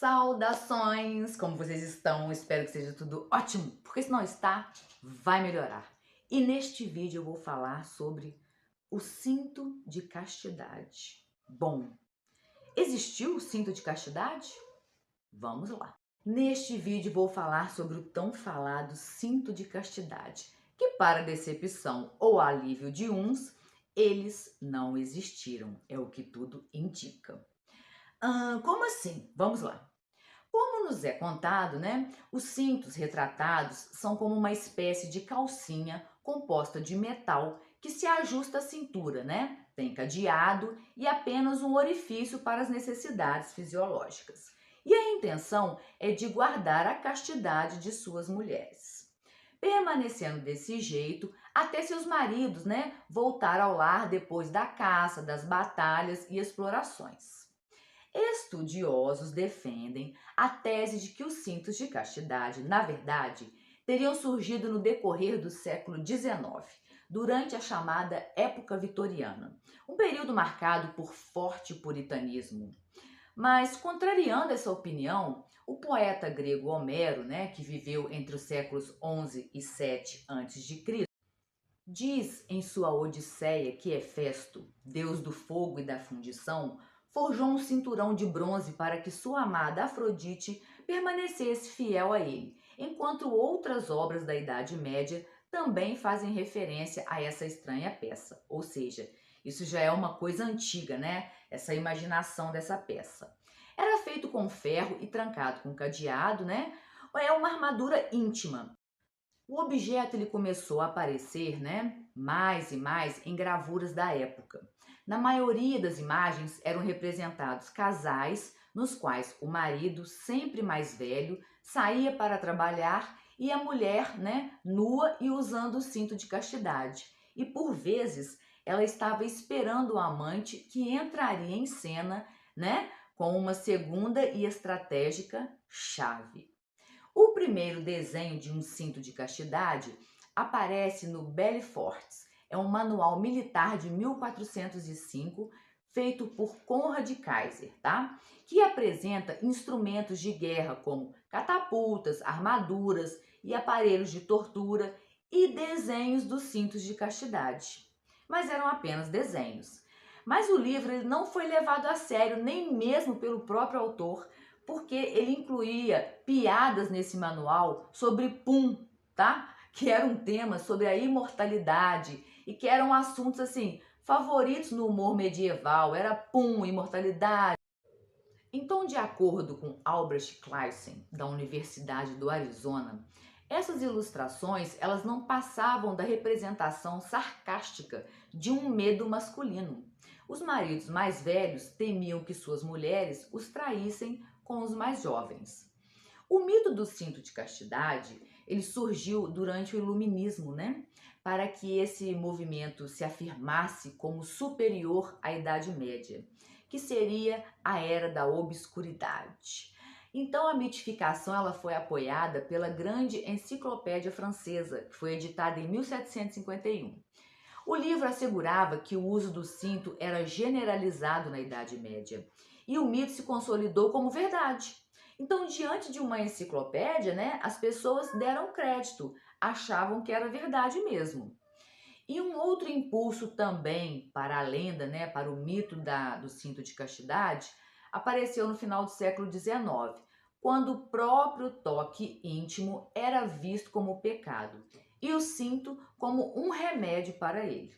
Saudações! Como vocês estão? Espero que seja tudo ótimo, porque se não está, vai melhorar. E neste vídeo eu vou falar sobre o cinto de castidade. Bom, existiu o cinto de castidade? Vamos lá. Neste vídeo vou falar sobre o tão falado cinto de castidade, que para decepção ou alívio de uns, eles não existiram, é o que tudo indica. Como assim? Vamos lá. Como nos é contado, né, os cintos retratados são como uma espécie de calcinha composta de metal que se ajusta à cintura, né? Tem cadeado e apenas um orifício para as necessidades fisiológicas. E a intenção é de guardar a castidade de suas mulheres, permanecendo desse jeito até seus maridos, né, voltar ao lar depois da caça, das batalhas e explorações. Estudiosos defendem a tese de que os cintos de castidade, na verdade, teriam surgido no decorrer do século XIX, durante a chamada época vitoriana, um período marcado por forte puritanismo. Mas, contrariando essa opinião, o poeta grego Homero, né, que viveu entre os séculos 11 e 7 a.C., diz em sua Odisseia que Hefesto, deus do fogo e da fundição, forjou um cinturão de bronze para que sua amada Afrodite permanecesse fiel a ele, enquanto outras obras da Idade Média também fazem referência a essa estranha peça. Ou seja, isso já é uma coisa antiga, né? Essa imaginação dessa peça. Era feito com ferro e trancado com cadeado, né? É uma armadura íntima. O objeto ele começou a aparecer, né, mais e mais em gravuras da época. Na maioria das imagens eram representados casais nos quais o marido, sempre mais velho, saía para trabalhar e a mulher, né, nua e usando o cinto de castidade. E por vezes ela estava esperando o amante que entraria em cena, né, com uma segunda e estratégica chave. O primeiro desenho de um cinto de castidade aparece no Belleforts. É um manual militar de 1405, feito por Conrad Kaiser, tá? Que apresenta instrumentos de guerra como catapultas, armaduras e aparelhos de tortura e desenhos dos cintos de castidade. Mas eram apenas desenhos. Mas o livro ele não foi levado a sério nem mesmo pelo próprio autor, porque ele incluía piadas nesse manual sobre Pum, tá? Que era um tema sobre a imortalidade e que eram assuntos assim favoritos no humor medieval, era Pum, imortalidade. Então, de acordo com Albrecht Clausen, da Universidade do Arizona, essas ilustrações elas não passavam da representação sarcástica de um medo masculino. Os maridos mais velhos temiam que suas mulheres os traíssem com os mais jovens. O mito do cinto de castidade, ele surgiu durante o Iluminismo, né? Para que esse movimento se afirmasse como superior à Idade Média, que seria a Era da Obscuridade. Então a mitificação ela foi apoiada pela Grande Enciclopédia Francesa, que foi editada em 1751. O livro assegurava que o uso do cinto era generalizado na Idade Média e o mito se consolidou como verdade. Então, diante de uma enciclopédia, né, as pessoas deram crédito, achavam que era verdade mesmo. E um outro impulso também para a lenda, né, para o mito do cinto de castidade, apareceu no final do século XIX, quando o próprio toque íntimo era visto como pecado e o cinto como um remédio para ele.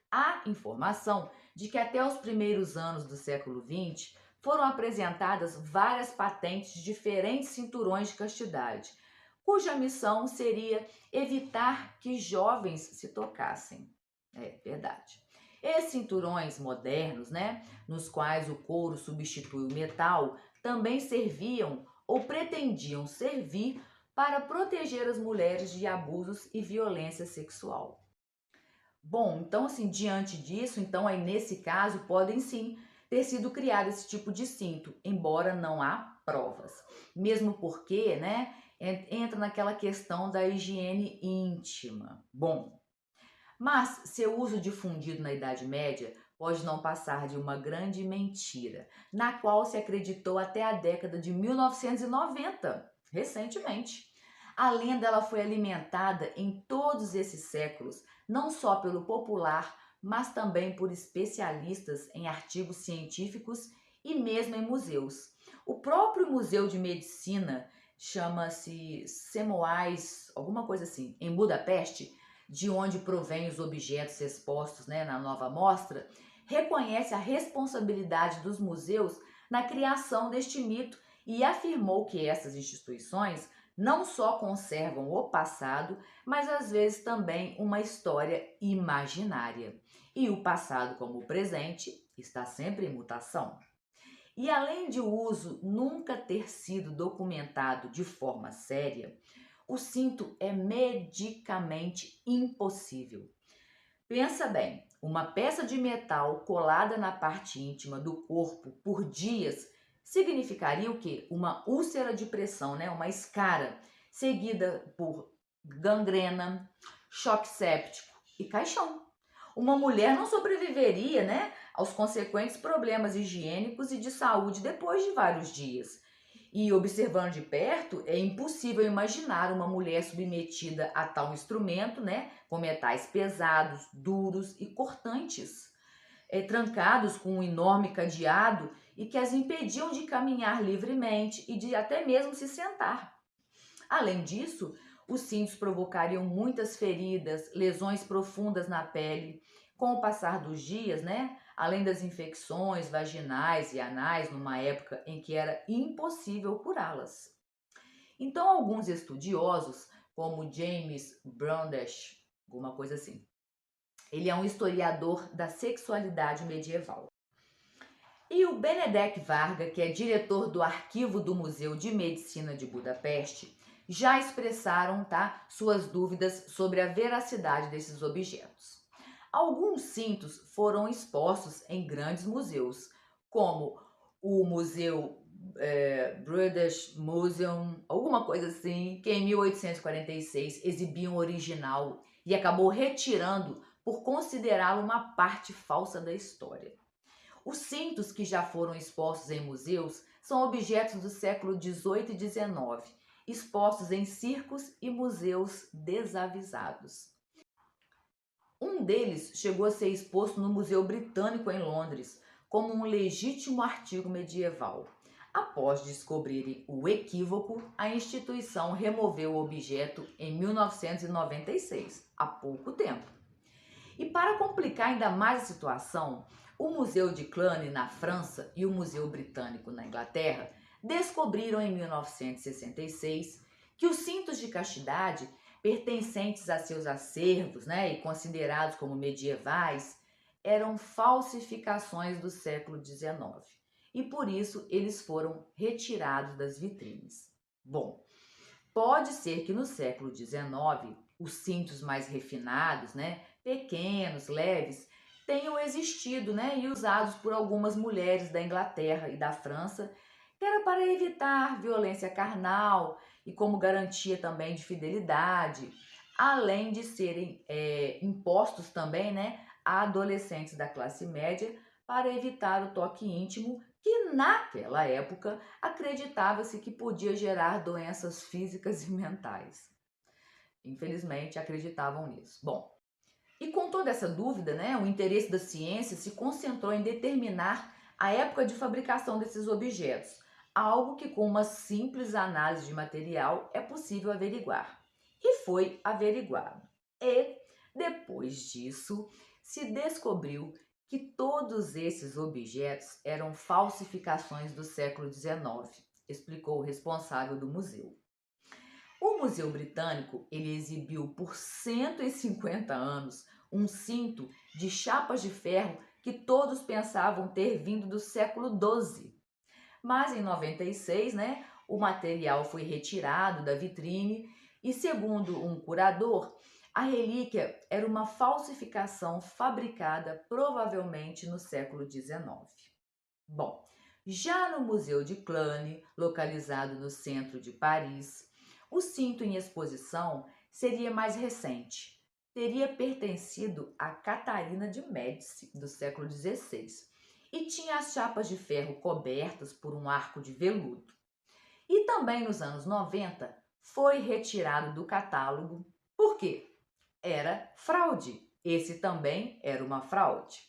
Há informação de que até os primeiros anos do século XX foram apresentadas várias patentes de diferentes cinturões de castidade, cuja missão seria evitar que jovens se tocassem. É verdade. Esses cinturões modernos, né, nos quais o couro substitui o metal, também serviam ou pretendiam servir para proteger as mulheres de abusos e violência sexual. Bom, então assim, diante disso, então aí nesse caso podem sim ter sido criado esse tipo de cinto, embora não há provas. Mesmo porque, né, entra naquela questão da higiene íntima. Bom, mas seu uso difundido na Idade Média pode não passar de uma grande mentira, na qual se acreditou até a década de 1990, recentemente. A lenda ela foi alimentada em todos esses séculos, não só pelo popular, mas também por especialistas em artigos científicos e mesmo em museus. O próprio Museu de Medicina, chama-se Semmelweis, alguma coisa assim, em Budapeste, de onde provém os objetos expostos, né, na nova mostra, reconhece a responsabilidade dos museus na criação deste mito e afirmou que essas instituições não só conservam o passado, mas às vezes também uma história imaginária. E o passado, como o presente, está sempre em mutação. E além de o uso nunca ter sido documentado de forma séria, o cinto é medicamente impossível. Pensa bem, uma peça de metal colada na parte íntima do corpo por dias significaria o quê? Uma úlcera de pressão, né? Uma escara, seguida por gangrena, choque séptico e caixão. Uma mulher não sobreviveria, né, aos consequentes problemas higiênicos e de saúde depois de vários dias. E observando de perto, é impossível imaginar uma mulher submetida a tal instrumento, né, com metais pesados, duros e cortantes, trancados com um enorme cadeado e que as impediam de caminhar livremente e de até mesmo se sentar. Além disso, os cintos provocariam muitas feridas, lesões profundas na pele. Com o passar dos dias, né? Além das infecções vaginais e anais, numa época em que era impossível curá-las. Então, alguns estudiosos, como James Brandeis, alguma coisa assim, ele é um historiador da sexualidade medieval. E o Benedek Varga, que é diretor do arquivo do Museu de Medicina de Budapeste, já expressaram, tá, suas dúvidas sobre a veracidade desses objetos. Alguns cintos foram expostos em grandes museus, como o Museu British Museum, alguma coisa assim, que em 1846 exibia um original e acabou retirando por considerá-lo uma parte falsa da história. Os cintos que já foram expostos em museus são objetos do século XVIII e XIX, expostos em circos e museus desavisados. Um deles chegou a ser exposto no Museu Britânico em Londres, como um legítimo artigo medieval. Após descobrirem o equívoco, a instituição removeu o objeto em 1996, há pouco tempo. E para complicar ainda mais a situação, o Museu de Cluny, na França, e o Museu Britânico, na Inglaterra, descobriram em 1966 que os cintos de castidade, pertencentes a seus acervos, né, e considerados como medievais, eram falsificações do século XIX. E por isso eles foram retirados das vitrines. Bom, pode ser que no século XIX os cintos mais refinados, né, pequenos, leves, tenham existido, né, e usados por algumas mulheres da Inglaterra e da França, que era para evitar violência carnal e como garantia também de fidelidade, além de serem impostos também, né, a adolescentes da classe média para evitar o toque íntimo que naquela época acreditava-se que podia gerar doenças físicas e mentais. Infelizmente acreditavam nisso. Bom, e com toda essa dúvida, né, o interesse da ciência se concentrou em determinar a época de fabricação desses objetos, algo que com uma simples análise de material é possível averiguar. E foi averiguado. E, depois disso, se descobriu que todos esses objetos eram falsificações do século XIX, explicou o responsável do museu. O Museu Britânico ele exibiu por 150 anos um cinto de chapas de ferro que todos pensavam ter vindo do século XII. Mas em 96, né, o material foi retirado da vitrine e, segundo um curador, a relíquia era uma falsificação fabricada provavelmente no século XIX. Bom, já no Museu de Cluny, localizado no centro de Paris, o cinto em exposição seria mais recente, teria pertencido a Catarina de Médici, do século XVI, e tinha as chapas de ferro cobertas por um arco de veludo. E também nos anos 90 foi retirado do catálogo. Por quê? Era fraude. Esse também era uma fraude.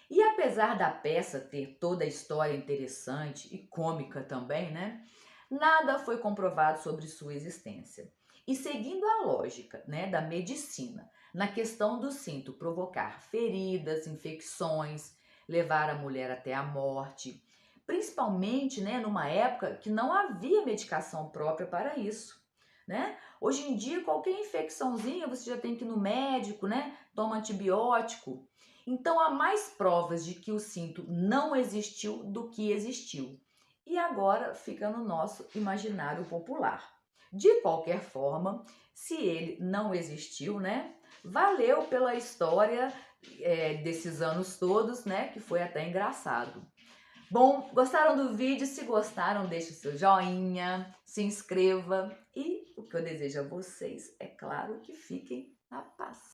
E apesar da peça ter toda a história interessante e cômica também, né? Nada foi comprovado sobre sua existência. E seguindo a lógica, né, da medicina, na questão do cinto provocar feridas, infecções, levar a mulher até a morte, principalmente, né, numa época que não havia medicação própria para isso, né? Hoje em dia, qualquer infecçãozinha, você já tem que ir no médico, né? Toma antibiótico. Então, há mais provas de que o cinto não existiu do que existiu. E agora fica no nosso imaginário popular. De qualquer forma, se ele não existiu, né? Valeu pela história desses anos todos, né? Que foi até engraçado. Bom, gostaram do vídeo? Se gostaram, deixe o seu joinha, se inscreva e o que eu desejo a vocês é claro que fiquem na paz.